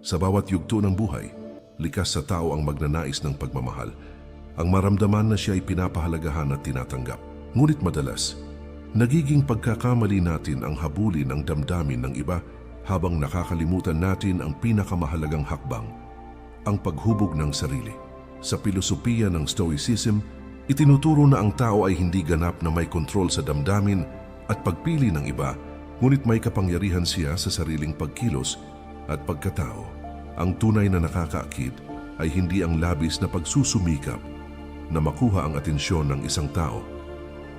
Sa bawat yugto ng buhay, likas sa tao ang magnanais ng pagmamahal. Ang maramdaman na siya ay pinapahalagahan at tinatanggap. Ngunit madalas, nagiging pagkakamali natin ang habulin ang damdamin ng iba habang nakakalimutan natin ang pinakamahalagang hakbang, ang paghubog ng sarili. Sa pilosopiya ng Stoicism, itinuturo na ang tao ay hindi ganap na may kontrol sa damdamin at pagpili ng iba, ngunit may kapangyarihan siya sa sariling pagkilos at pagkatao. Ang tunay na nakakaakit ay hindi ang labis na pagsusumikap na makuha ang atensyon ng isang tao,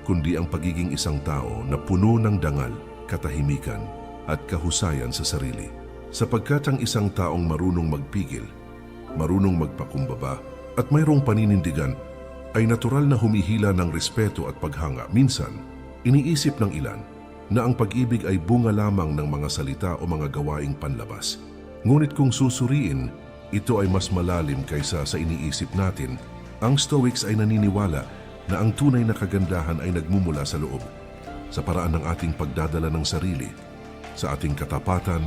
kundi ang pagiging isang tao na puno ng dangal, katahimikan at kahusayan sa sarili. Sapagkat ang isang taong marunong magpigil, marunong magpakumbaba at mayroong paninindigan ay natural na humihila ng respeto at paghanga. Minsan, iniisip ng ilan na ang pag-ibig ay bunga lamang ng mga salita o mga gawaing panlabas. Ngunit kung susuriin, ito ay mas malalim kaysa sa iniisip natin. Ang Stoics ay naniniwala na ang tunay na kagandahan ay nagmumula sa loob, sa paraan ng ating pagdadala ng sarili, sa ating katapatan,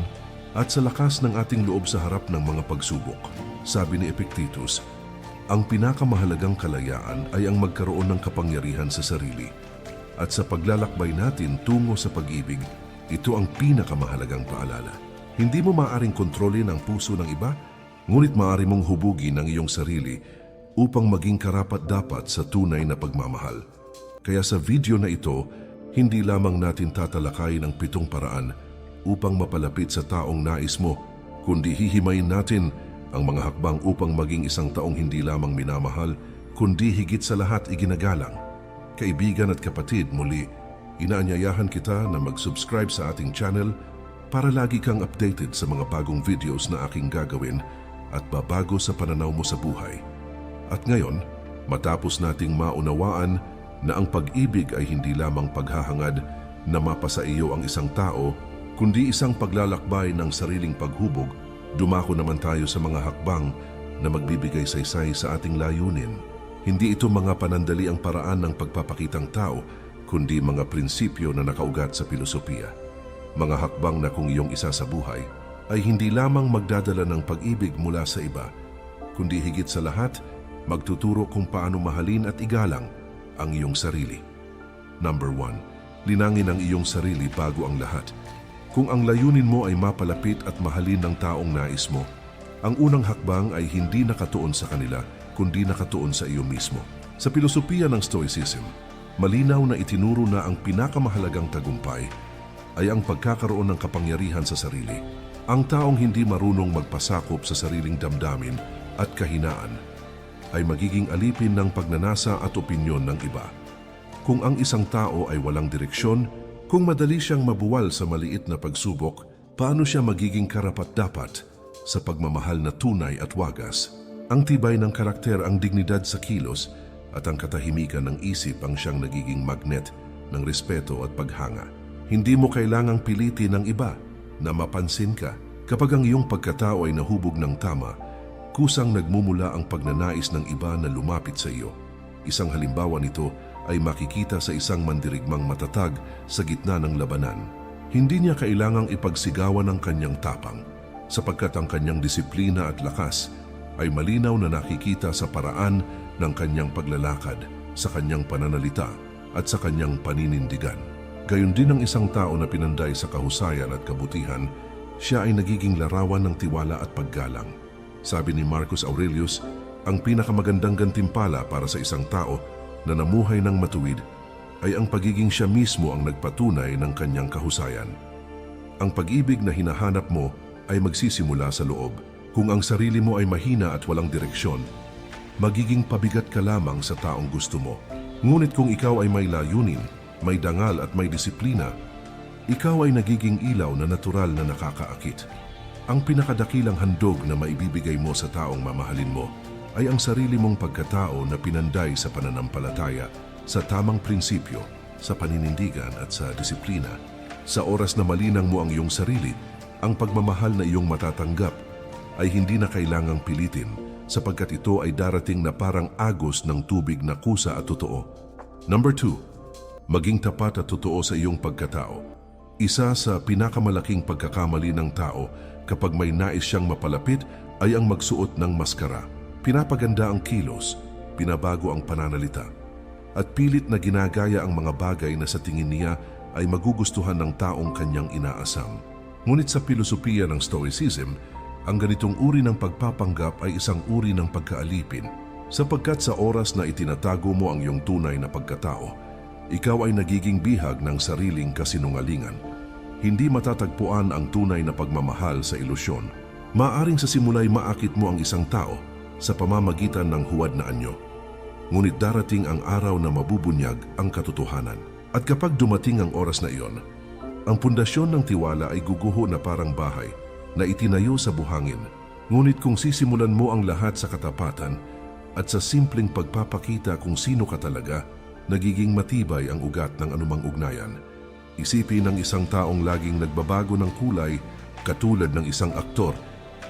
at sa lakas ng ating loob sa harap ng mga pagsubok. Sabi ni Epictetus, ang pinakamahalagang kalayaan ay ang magkaroon ng kapangyarihan sa sarili. At sa paglalakbay natin tungo sa pag-ibig, ito ang pinakamahalagang paalala. Hindi mo maaaring kontrolin ang puso ng iba, ngunit maaari mong hubugin ang iyong sarili upang maging karapat-dapat sa tunay na pagmamahal. Kaya sa video na ito, hindi lamang natin tatalakayin ang 7 paraan upang mapalapit sa taong nais mo, kundi hihimayin natin ang mga hakbang upang maging isang taong hindi lamang minamahal, kundi higit sa lahat iginagalang. Kaibigan at kapatid, muli, inaanyayahan kita na mag-subscribe sa ating channel para lagi kang updated sa mga bagong videos na aking gagawin at babago sa pananaw mo sa buhay. At ngayon, matapos nating maunawaan na ang pag-ibig ay hindi lamang paghahangad na mapasa iyo ang isang tao, kundi isang paglalakbay ng sariling paghubog, dumako naman tayo sa mga hakbang na magbibigay saysay sa ating layunin. Hindi ito mga panandali ang paraan ng pagpapakitang tao, kundi mga prinsipyo na nakaugat sa filosofiya. Mga hakbang na kung iyong isa sa buhay, ay hindi lamang magdadala ng pag-ibig mula sa iba, kundi higit sa lahat, magtuturo kung paano mahalin at igalang ang iyong sarili. Number 1. Linangin ang iyong sarili bago ang lahat. Kung ang layunin mo ay mapalapit at mahalin ng taong nais mo, ang unang hakbang ay hindi nakatuon sa kanila, kundi nakatuon sa iyo mismo. Sa filosofiya ng Stoicism, malinaw na itinuro na ang pinakamahalagang tagumpay ay ang pagkakaroon ng kapangyarihan sa sarili. Ang taong hindi marunong magpasakop sa sariling damdamin at kahinaan ay magiging alipin ng pagnanasa at opinyon ng iba. Kung ang isang tao ay walang direksyon, kung madali siyang mabuwal sa maliit na pagsubok, paano siya magiging karapat-dapat sa pagmamahal na tunay at wagas? Ang tibay ng karakter, ang dignidad sa kilos, at ang katahimikan ng isip ang siyang nagiging magnet ng respeto at paghanga. Hindi mo kailangang pilitin ng iba na mapansin ka. Kapag ang iyong pagkatao ay nahubog ng tama, kusang nagmumula ang pagnanais ng iba na lumapit sa iyo. Isang halimbawa nito ay makikita sa isang mandirigmang matatag sa gitna ng labanan. Hindi niya kailangang ipagsigawan ang kanyang tapang, sapagkat ang kanyang disiplina at lakas ay malinaw na nakikita sa paraan ng kanyang paglalakad, sa kanyang pananalita at sa kanyang paninindigan. Gayon din ang isang tao na pinanday sa kahusayan at kabutihan, siya ay nagiging larawan ng tiwala at paggalang. Sabi ni Marcus Aurelius, ang pinakamagandang gantimpala para sa isang tao na namuhay ng matuwid ay ang pagiging siya mismo ang nagpatunay ng kanyang kahusayan. Ang pag-ibig na hinahanap mo ay magsisimula sa loob. Kung ang sarili mo ay mahina at walang direksyon, magiging pabigat ka lamang sa taong gusto mo. Ngunit kung ikaw ay may layunin, may dangal at may disiplina, ikaw ay nagiging ilaw na natural na nakakaakit. Ang pinakadakilang handog na maibibigay mo sa taong mamahalin mo ay ang sarili mong pagkatao na pinanday sa pananampalataya, sa tamang prinsipyo, sa paninindigan at sa disiplina. Sa oras na malinang mo ang iyong sarili, ang pagmamahal na iyong matatanggap ay hindi na kailangang pilitin, sapagkat ito ay darating na parang agos ng tubig na kusa at totoo. Number 2. Maging tapat at totoo sa iyong pagkatao. Isa sa pinakamalaking pagkakamali ng tao Kapag may nais siyang mapalapit ay ang magsuot ng maskara. Pinapaganda ang kilos, pinabago ang pananalita, at pilit na ginagaya ang mga bagay na sa tingin niya ay magugustuhan ng taong kanyang inaasam. Ngunit sa filosofiya ng Stoicism, ang ganitong uri ng pagpapanggap ay isang uri ng pagkaalipin, sapagkat sa oras na itinatago mo ang iyong tunay na pagkatao, ikaw ay nagiging bihag ng sariling kasinungalingan. Hindi matatagpuan ang tunay na pagmamahal sa ilusyon. Maaring sa simula'y maakit mo ang isang tao sa pamamagitan ng huwad na anyo. Ngunit darating ang araw na mabubunyag ang katotohanan. At kapag dumating ang oras na iyon, ang pundasyon ng tiwala ay guguho na parang bahay na itinayo sa buhangin. Ngunit kung sisimulan mo ang lahat sa katapatan at sa simpleng pagpapakita kung sino ka talaga, nagiging matibay ang ugat ng anumang ugnayan. Isipin ng isang taong laging nagbabago ng kulay, katulad ng isang aktor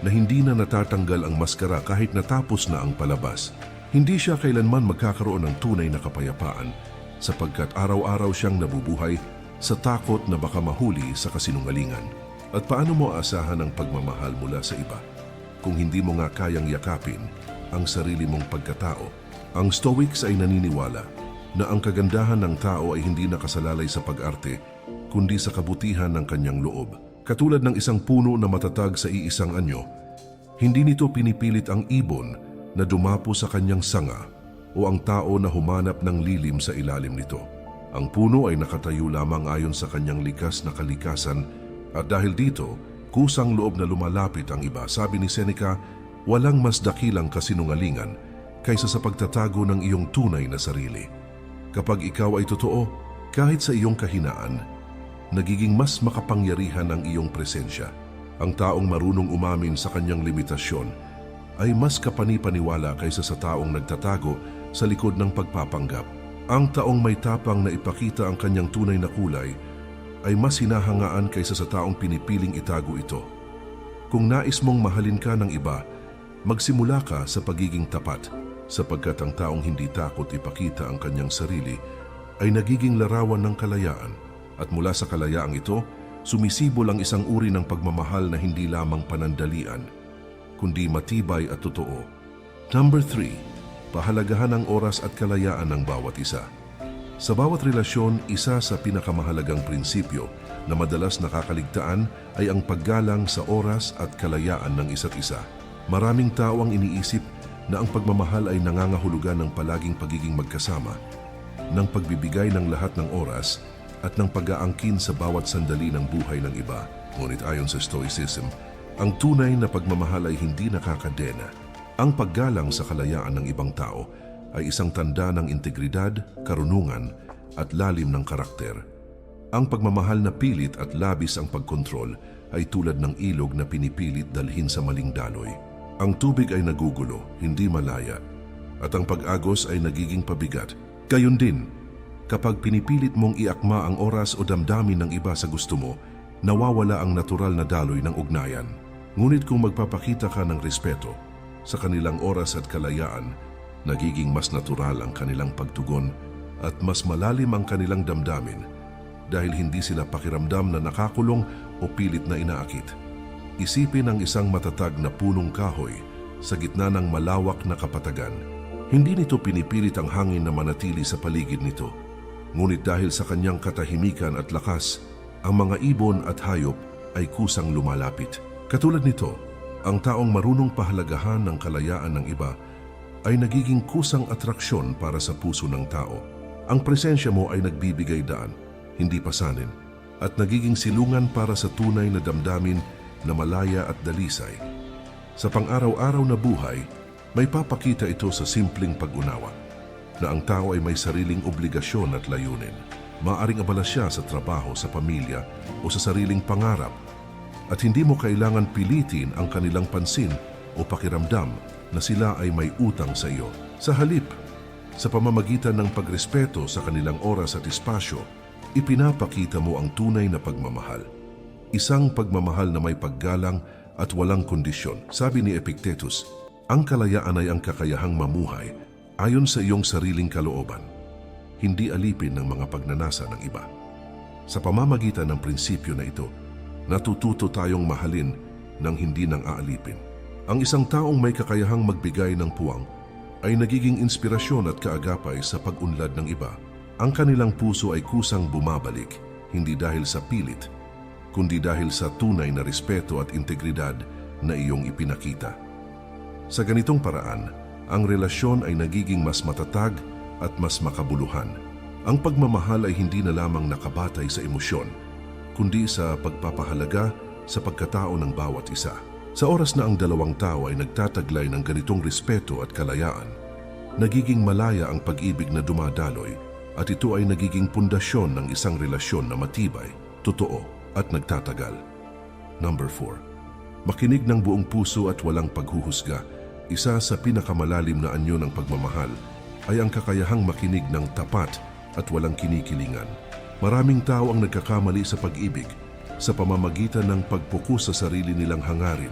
na hindi na natatanggal ang maskara kahit natapos na ang palabas. Hindi siya kailanman magkakaroon ng tunay na kapayapaan sapagkat araw-araw siyang nabubuhay sa takot na baka mahuli sa kasinungalingan. At paano mo aasahan ang pagmamahal mula sa iba kung hindi mo nga kayang yakapin ang sarili mong pagkatao? Ang Stoics ay naniniwala na ang kagandahan ng tao ay hindi nakasalalay sa pag-arte kundi sa kabutihan ng kanyang loob. Katulad ng isang puno na matatag sa iisang anyo, hindi nito pinipilit ang ibon na dumapo sa kanyang sanga o ang tao na humanap ng lilim sa ilalim nito. Ang puno ay nakatayo lamang ayon sa kanyang likas na kalikasan at dahil dito, kusang loob na lumalapit ang iba. Sabi ni Seneca, walang mas dakilang kasinungalingan kaysa sa pagtatago ng iyong tunay na sarili. Kapag ikaw ay totoo, kahit sa iyong kahinaan, nagiging mas makapangyarihan ang iyong presensya. Ang taong marunong umamin sa kanyang limitasyon ay mas kapanipaniwala kaysa sa taong nagtatago sa likod ng pagpapanggap. Ang taong may tapang na ipakita ang kanyang tunay na kulay ay mas hinahangaan kaysa sa taong pinipiling itago ito. Kung nais mong mahalin ka ng iba, magsimula ka sa pagiging tapat, sapagkat ang taong hindi takot ipakita ang kanyang sarili ay nagiging larawan ng kalayaan. At mula sa kalayaang ito, sumisibol ang isang uri ng pagmamahal na hindi lamang panandalian, kundi matibay at totoo. Number 3, pahalagahan ang oras at kalayaan ng bawat isa. Sa bawat relasyon, isa sa pinakamahalagang prinsipyo na madalas nakakaligtaan ay ang paggalang sa oras at kalayaan ng isa't isa. Maraming tao ang iniisip na ang pagmamahal ay nangangahulugan ng palaging pagiging magkasama, ng pagbibigay ng lahat ng oras at ng pag-aangkin sa bawat sandali ng buhay ng iba. Ngunit ayon sa Stoicism, ang tunay na pagmamahal ay hindi nakakadena. Ang paggalang sa kalayaan ng ibang tao ay isang tanda ng integridad, karunungan at lalim ng karakter. Ang pagmamahal na pilit at labis ang pagkontrol ay tulad ng ilog na pinipilit dalhin sa maling daloy. Ang tubig ay nagugulo, hindi malaya, at ang pag-agos ay nagiging pabigat. Gayon din, kapag pinipilit mong iakma ang oras o damdamin ng iba sa gusto mo, nawawala ang natural na daloy ng ugnayan. Ngunit kung magpapakita ka ng respeto sa kanilang oras at kalayaan, nagiging mas natural ang kanilang pagtugon at mas malalim ang kanilang damdamin dahil hindi sila pakiramdam na nakakulong o pilit na inaakit. Isipin ang isang matatag na punong kahoy sa gitna ng malawak na kapatagan. Hindi nito pinipilit ang hangin na manatili sa paligid nito. Ngunit dahil sa kanyang katahimikan at lakas, ang mga ibon at hayop ay kusang lumalapit. Katulad nito, ang taong marunong pahalagahan ng kalayaan ng iba ay nagiging kusang atraksyon para sa puso ng tao. Ang presensya mo ay nagbibigay daan, hindi pasanin, at nagiging silungan para sa tunay na damdamin na malaya at dalisay. Sa pang-araw-araw na buhay, may papakita ito sa simpleng pag-unawa na ang tao ay may sariling obligasyon at layunin. Maaring abala siya sa trabaho, sa pamilya o sa sariling pangarap at hindi mo kailangan pilitin ang kanilang pansin o pakiramdam na sila ay may utang sa iyo. Sa halip, sa pamamagitan ng pagrespeto sa kanilang oras at espasyo, ipinapakita mo ang tunay na pagmamahal. Isang pagmamahal na may paggalang at walang kondisyon. Sabi ni Epictetus, ang kalayaan ay ang kakayahang mamuhay ayon sa iyong sariling kalooban, hindi alipin ng mga pagnanasa ng iba. Sa pamamagitan ng prinsipyo na ito, natututo tayong mahalin ng hindi nang aalipin. Ang isang taong may kakayahang magbigay ng puwang ay nagiging inspirasyon at kaagapay sa pag-unlad ng iba. Ang kanilang puso ay kusang bumabalik, hindi dahil sa pilit, kundi dahil sa tunay na respeto at integridad na iyong ipinakita. Sa ganitong paraan, ang relasyon ay nagiging mas matatag at mas makabuluhan. Ang pagmamahal ay hindi na lamang nakabatay sa emosyon, kundi sa pagpapahalaga sa pagkatao ng bawat isa. Sa oras na ang dalawang tao ay nagtataglay ng ganitong respeto at kalayaan, nagiging malaya ang pag-ibig na dumadaloy at ito ay nagiging pundasyon ng isang relasyon na matibay, totoo at nagtatagal. Number 4. Makinig ng buong puso at walang paghuhusga. Isa sa pinakamalalim na anyo ng pagmamahal ay ang kakayahang makinig ng tapat at walang kinikilingan. Maraming tao ang nagkakamali sa pag-ibig sa pamamagitan ng pagpukus sa sarili nilang hangarin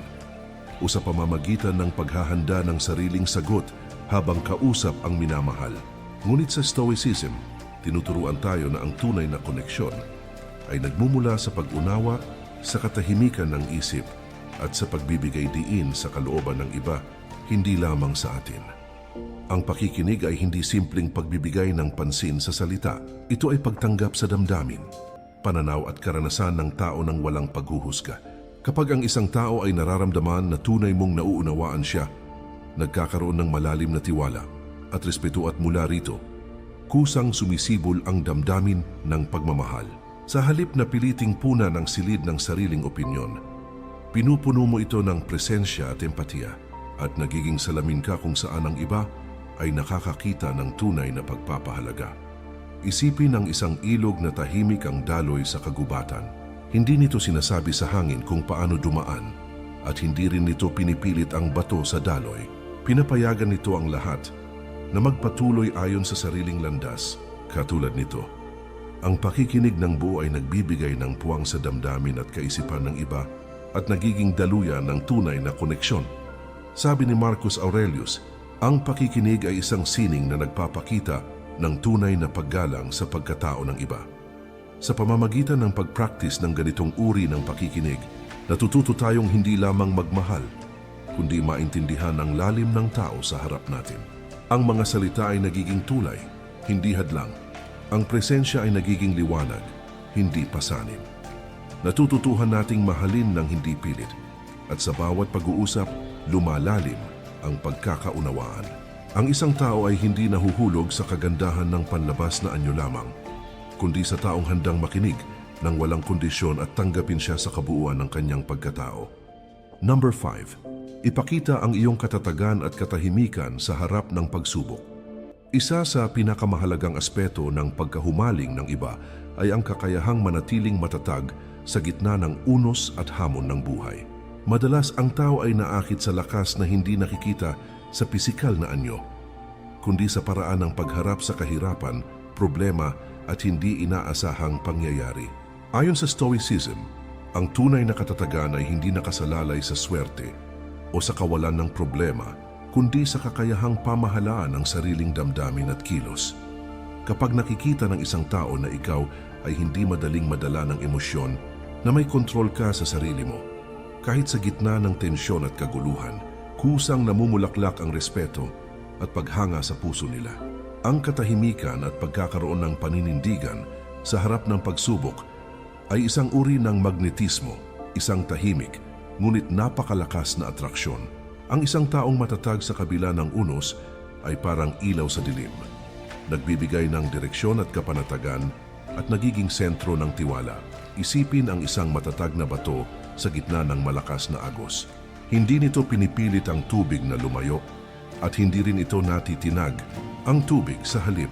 o sa pamamagitan ng paghahanda ng sariling sagot habang kausap ang minamahal. Ngunit sa Stoicism, tinuturuan tayo na ang tunay na koneksyon ay nagmumula sa pag-unawa, sa katahimikan ng isip at sa pagbibigay diin sa kalooban ng iba, hindi lamang sa atin. Ang pakikinig ay hindi simpleng pagbibigay ng pansin sa salita. Ito ay pagtanggap sa damdamin, pananaw at karanasan ng tao ng walang paghuhusga. Kapag ang isang tao ay nararamdaman na tunay mong nauunawaan siya, nagkakaroon ng malalim na tiwala at respeto at mula rito, kusang sumisibol ang damdamin ng pagmamahal. Sa halip na piliting puna ng silid ng sariling opinyon, pinupuno mo ito ng presensya at empatiya at nagiging salamin ka kung saan ang iba ay nakakakita ng tunay na pagpapahalaga. Isipin ang isang ilog na tahimik ang daloy sa kagubatan. Hindi nito sinasabi sa hangin kung paano dumaan at hindi rin nito pinipilit ang bato sa daloy. Pinapayagan nito ang lahat na magpatuloy ayon sa sariling landas. Katulad nito, ang pakikinig ng buo ay nagbibigay ng puwang sa damdamin at kaisipan ng iba at nagiging daluyan ng tunay na koneksyon. Sabi ni Marcus Aurelius, ang pakikinig ay isang sining na nagpapakita ng tunay na paggalang sa pagkatao ng iba. Sa pamamagitan ng pag-practice ng ganitong uri ng pakikinig, natututo tayong hindi lamang magmahal, kundi maintindihan ang lalim ng tao sa harap natin. Ang mga salita ay nagiging tulay, hindi hadlang. Ang presensya ay nagiging liwanag, hindi pasanin. Natututuhan nating mahalin ng hindi pilit, at sa bawat pag-uusap, lumalalim ang pagkakaunawaan. Ang isang tao ay hindi nahuhulog sa kagandahan ng panlabas na anyo lamang, kundi sa taong handang makinig nang walang kondisyon at tanggapin siya sa kabuuan ng kanyang pagkatao. Number 5. Ipakita ang iyong katatagan at katahimikan sa harap ng pagsubok. Isa sa pinakamahalagang aspeto ng pagkahumaling ng iba ay ang kakayahang manatiling matatag sa gitna ng unos at hamon ng buhay. Madalas ang tao ay naakit sa lakas na hindi nakikita sa pisikal na anyo, kundi sa paraan ng pagharap sa kahirapan, problema at hindi inaasahang pangyayari. Ayon sa Stoicism, ang tunay na katatagan ay hindi nakasalalay sa swerte o sa kawalan ng problema, kundi sa kakayahang pamahalaan ng sariling damdamin at kilos. Kapag nakikita ng isang tao na ikaw ay hindi madaling madala ng emosyon, na may kontrol ka sa sarili mo, kahit sa gitna ng tensyon at kaguluhan, kusang namumulaklak ang respeto at paghanga sa puso nila. Ang katahimikan at pagkakaroon ng paninindigan sa harap ng pagsubok ay isang uri ng magnetismo, isang tahimik, ngunit napakalakas na atraksyon. Ang isang taong matatag sa kabila ng unos ay parang ilaw sa dilim, nagbibigay ng direksyon at kapanatagan at nagiging sentro ng tiwala. Isipin ang isang matatag na bato sa gitna ng malakas na agos. Hindi nito pinipilit ang tubig na lumayo at hindi rin ito natitinag. Ang tubig sa halip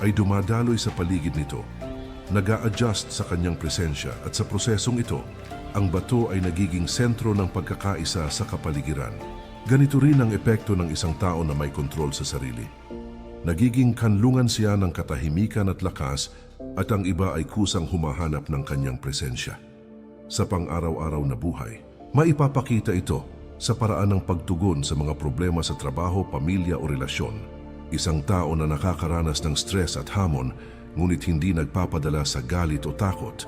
ay dumadaloy sa paligid nito, nag-a-adjust sa kanyang presensya at sa prosesong ito, ang bato ay nagiging sentro ng pagkakaisa sa kapaligiran. Ganito rin ang epekto ng isang tao na may kontrol sa sarili. Nagiging kanlungan siya ng katahimikan at lakas at ang iba ay kusang humahanap ng kanyang presensya. Sa pang-araw-araw na buhay, maipapakita ito sa paraan ng pagtugon sa mga problema sa trabaho, pamilya o relasyon. Isang tao na nakakaranas ng stress at hamon, ngunit hindi nagpapadala sa galit o takot,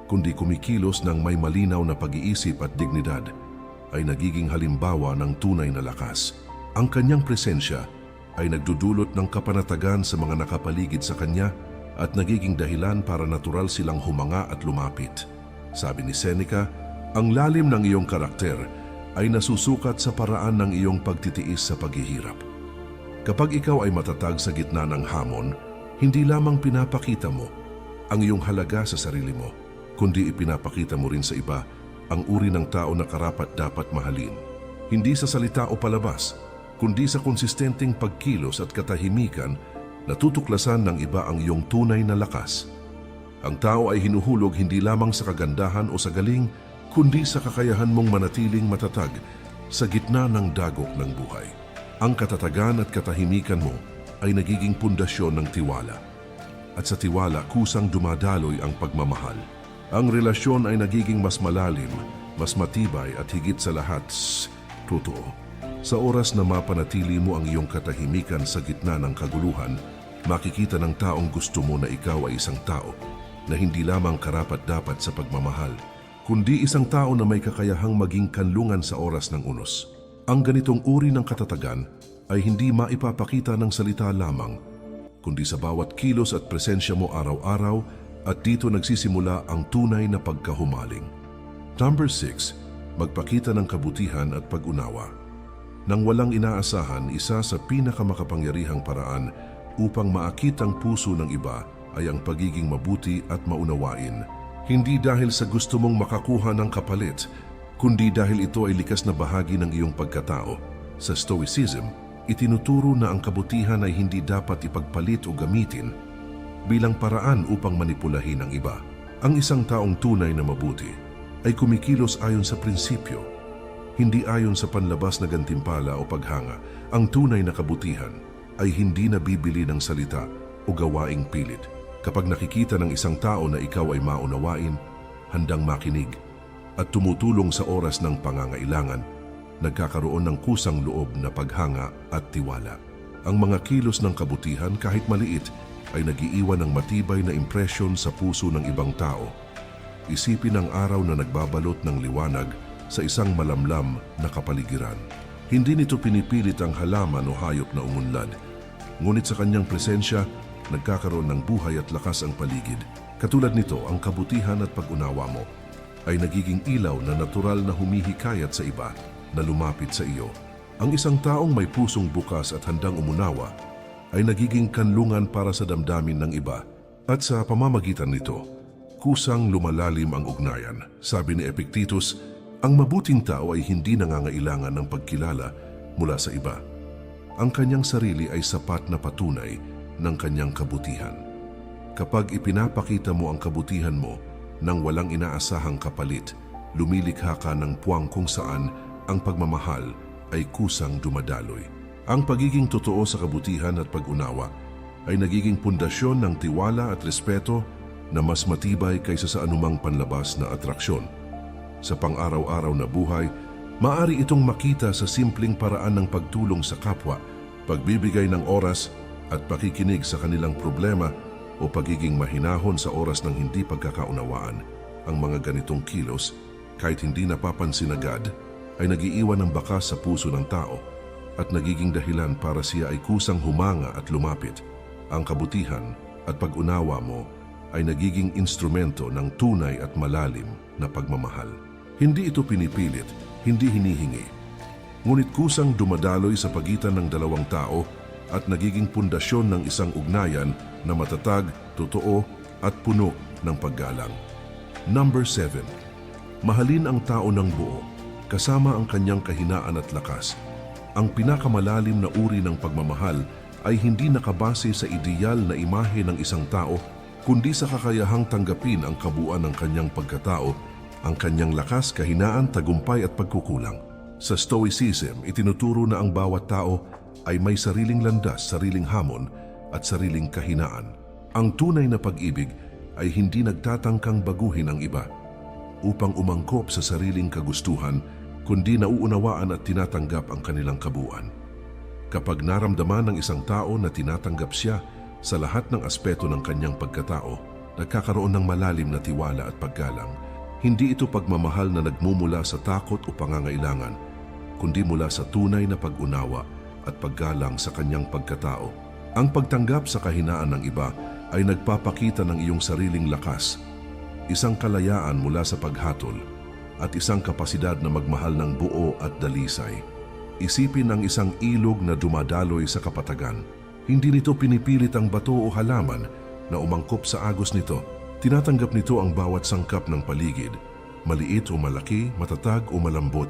kundi kumikilos ng may malinaw na pag-iisip at dignidad, ay nagiging halimbawa ng tunay na lakas. Ang kanyang presensya ay nagdudulot ng kapanatagan sa mga nakapaligid sa kanya at nagiging dahilan para natural silang humanga at lumapit. Sabi ni Seneca, ang lalim ng iyong karakter ay nasusukat sa paraan ng iyong pagtitiis sa paghihirap. Kapag ikaw ay matatag sa gitna ng hamon, hindi lamang pinapakita mo ang iyong halaga sa sarili mo, kundi ipinapakita mo rin sa iba ang uri ng tao na karapat-dapat mahalin. Hindi sa salita o palabas, kundi sa konsistenteng pagkilos at katahimikan, natutuklasan ng iba ang iyong tunay na lakas. Ang tao ay hinuhulog hindi lamang sa kagandahan o sa galing, kundi sa kakayahan mong manatiling matatag sa gitna ng dagok ng buhay. Ang katatagan at katahimikan mo ay nagiging pundasyon ng tiwala. At sa tiwala, kusang dumadaloy ang pagmamahal. Ang relasyon ay nagiging mas malalim, mas matibay at higit sa lahat, totoo. Sa oras na mapanatili mo ang iyong katahimikan sa gitna ng kaguluhan, makikita ng taong gusto mo na ikaw ay isang tao na hindi lamang karapat-dapat sa pagmamahal, kundi isang tao na may kakayahang maging kanlungan sa oras ng unos. Ang ganitong uri ng katatagan ay hindi maipapakita ng salita lamang, kundi sa bawat kilos at presensya mo araw-araw, at dito nagsisimula ang tunay na pagkahumaling. Number 6, magpakita ng kabutihan at pag-unawa. Nang walang inaasahan, isa sa pinakamakapangyarihang paraan upang maakit ang puso ng iba ay ang pagiging mabuti at maunawain. Hindi dahil sa gusto mong makakuha ng kapalit, kundi dahil ito ay likas na bahagi ng iyong pagkatao. Sa Stoicism, itinuturo na ang kabutihan ay hindi dapat ipagpalit o gamitin bilang paraan upang manipulahin ang iba. Ang isang taong tunay na mabuti ay kumikilos ayon sa prinsipyo, hindi ayon sa panlabas na gantimpala o paghanga. Ang tunay na kabutihan ay hindi nabibili ng salita o gawaing pilit. Kapag nakikita ng isang tao na ikaw ay maunawain, handang makinig, at tumutulong sa oras ng pangangailangan, nagkakaroon ng kusang loob na paghanga at tiwala. Ang mga kilos ng kabutihan, kahit maliit, ay nagiiwan ng matibay na impresyon sa puso ng ibang tao. Isipin ang araw na nagbabalot ng liwanag sa isang malamlam na kapaligiran. Hindi nito pinipilit ang halaman o hayop na umunlad, ngunit sa kanyang presensya, nagkakaroon ng buhay at lakas ang paligid. Katulad nito, ang kabutihan at pag-unawa mo ay nagiging ilaw na natural na humihikayat sa iba na lumapit sa iyo. Ang isang taong may pusong bukas at handang umunawa ay nagiging kanlungan para sa damdamin ng iba, at sa pamamagitan nito, kusang lumalalim ang ugnayan. Sabi ni Epictetus, ang mabuting tao ay hindi nangangailangan ng pagkilala mula sa iba. Ang kanyang sarili ay sapat na patunay ng kanyang kabutihan. Kapag ipinapakita mo ang kabutihan mo nang walang inaasahang kapalit, lumilikha ka ng puwang kung saan ang pagmamahal ay kusang dumadaloy. Ang pagiging totoo sa kabutihan at pag-unawa ay nagiging pundasyon ng tiwala at respeto na mas matibay kaysa sa anumang panlabas na atraksyon. Sa pang-araw-araw na buhay, maaari itong makita sa simpleng paraan ng pagtulong sa kapwa, pagbibigay ng oras at pakikinig sa kanilang problema o pagiging mahinahon sa oras ng hindi pagkakaunawaan. Ang mga ganitong kilos, kahit hindi napapansin agad, ay nagiiwan ng bakas sa puso ng tao at nagiging dahilan para siya ay kusang humanga at lumapit. Ang kabutihan at pag-unawa mo ay nagiging instrumento ng tunay at malalim na pagmamahal. Hindi ito pinipilit, hindi hinihingi, ngunit kusang dumadaloy sa pagitan ng dalawang tao at nagiging pundasyon ng isang ugnayan na matatag, totoo at puno ng paggalang. Number 7. Mahalin ang tao ng buo, kasama ang kanyang kahinaan at lakas. Ang pinakamalalim na uri ng pagmamahal ay hindi nakabase sa ideal na imahe ng isang tao, kundi sa kakayahang tanggapin ang kabuuan ng kanyang pagkatao, ang kanyang lakas, kahinaan, tagumpay at pagkukulang. Sa Stoicism, itinuturo na ang bawat tao ay may sariling landas, sariling hamon at sariling kahinaan. Ang tunay na pag-ibig ay hindi nagtatangkang baguhin ang iba upang umangkop sa sariling kagustuhan, kundi nauunawaan at tinatanggap ang kanilang kabuuan. Kapag naramdaman ng isang tao na tinatanggap siya sa lahat ng aspeto ng kanyang pagkatao, nagkakaroon ng malalim na tiwala at paggalang. Hindi ito pagmamahal na nagmumula sa takot o pangangailangan, kundi mula sa tunay na pag-unawa at paggalang sa kanyang pagkatao. Ang pagtanggap sa kahinaan ng iba ay nagpapakita ng iyong sariling lakas, isang kalayaan mula sa paghatol, at isang kapasidad na magmahal ng buo at dalisay. Isipin ang isang ilog na dumadaloy sa kapatagan. Hindi nito pinipilit ang bato o halaman na umangkop sa agos nito. Tinatanggap nito ang bawat sangkap ng paligid, maliit o malaki, matatag o malambot,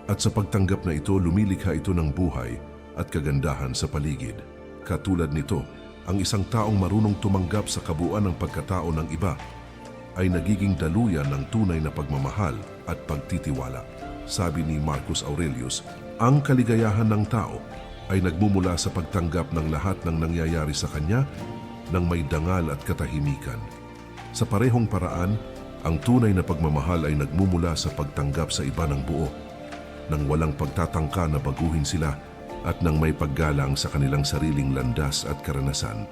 at sa pagtanggap na ito lumilikha ito ng buhay at kagandahan sa paligid. Katulad nito, ang isang taong marunong tumanggap sa kabuuan ng pagkatao ng iba ay nagiging daluyan ng tunay na pagmamahal at pagtitiwala. Sabi ni Marcus Aurelius, ang kaligayahan ng tao ay nagmumula sa pagtanggap ng lahat ng nangyayari sa kanya ng may dangal at katahimikan. Sa parehong paraan, ang tunay na pagmamahal ay nagmumula sa pagtanggap sa iba ng buo, nang walang pagtatangka na baguhin sila at nang may paggalang sa kanilang sariling landas at karanasan.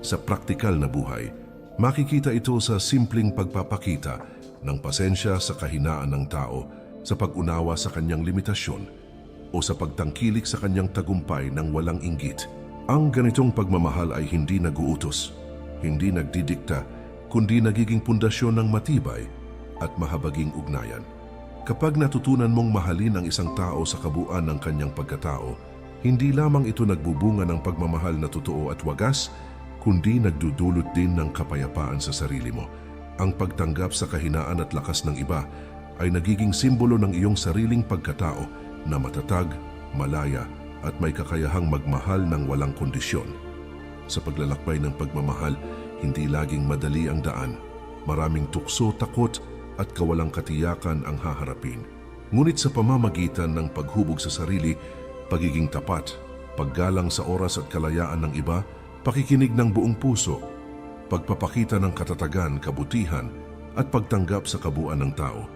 Sa praktikal na buhay, makikita ito sa simpleng pagpapakita ng pasensya sa kahinaan ng tao, sa pag-unawa sa kanyang limitasyon, o sa pagtangkilik sa kanyang tagumpay ng walang inggit. Ang ganitong pagmamahal ay hindi nag-uutos, hindi nagdidikta, kundi nagiging pundasyon ng matibay at mahabaging ugnayan. Kapag natutunan mong mahalin ang isang tao sa kabuuan ng kanyang pagkatao, hindi lamang ito nagbubunga ng pagmamahal na totoo at wagas, kundi nagdudulot din ng kapayapaan sa sarili mo. Ang pagtanggap sa kahinaan at lakas ng iba ay nagiging simbolo ng iyong sariling pagkatao na matatag, malaya at may kakayahang magmahal ng walang kondisyon. Sa paglalakbay ng pagmamahal, hindi laging madali ang daan. Maraming tukso, takot at kawalang katiyakan ang haharapin. Ngunit sa pamamagitan ng paghubog sa sarili, pagiging tapat, paggalang sa oras at kalayaan ng iba, pakikinig ng buong puso, pagpapakita ng katatagan, kabutihan at pagtanggap sa kabuuan ng tao,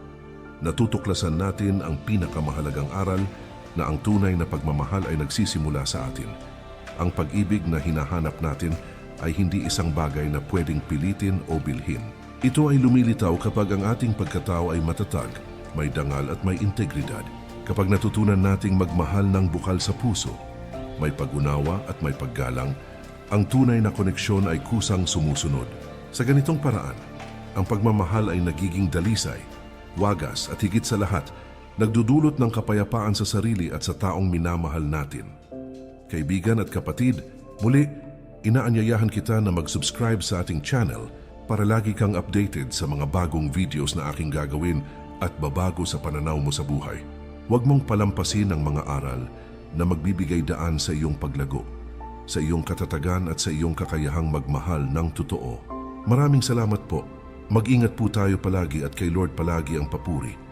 natutuklasan natin ang pinakamahalagang aral na ang tunay na pagmamahal ay nagsisimula sa atin. Ang pag-ibig na hinahanap natin ay hindi isang bagay na pwedeng pilitin o bilhin. Ito ay lumilitaw kapag ang ating pagkatao ay matatag, may dangal at may integridad. Kapag natutunan nating magmahal ng bukal sa puso, may pag-unawa at may paggalang, ang tunay na koneksyon ay kusang sumusunod. Sa ganitong paraan, ang pagmamahal ay nagiging dalisay, wagas at higit sa lahat, nagdudulot ng kapayapaan sa sarili at sa taong minamahal natin. Kaibigan at kapatid, muli, inaanyayahan kita na mag-subscribe sa ating channel para lagi kang updated sa mga bagong videos na aking gagawin at babago sa pananaw mo sa buhay. Huwag mong palampasin ang mga aral na magbibigay daan sa iyong paglago, sa iyong katatagan at sa iyong kakayahang magmahal ng totoo. Maraming salamat po. Mag-ingat po tayo palagi at kay Lord palagi ang papuri.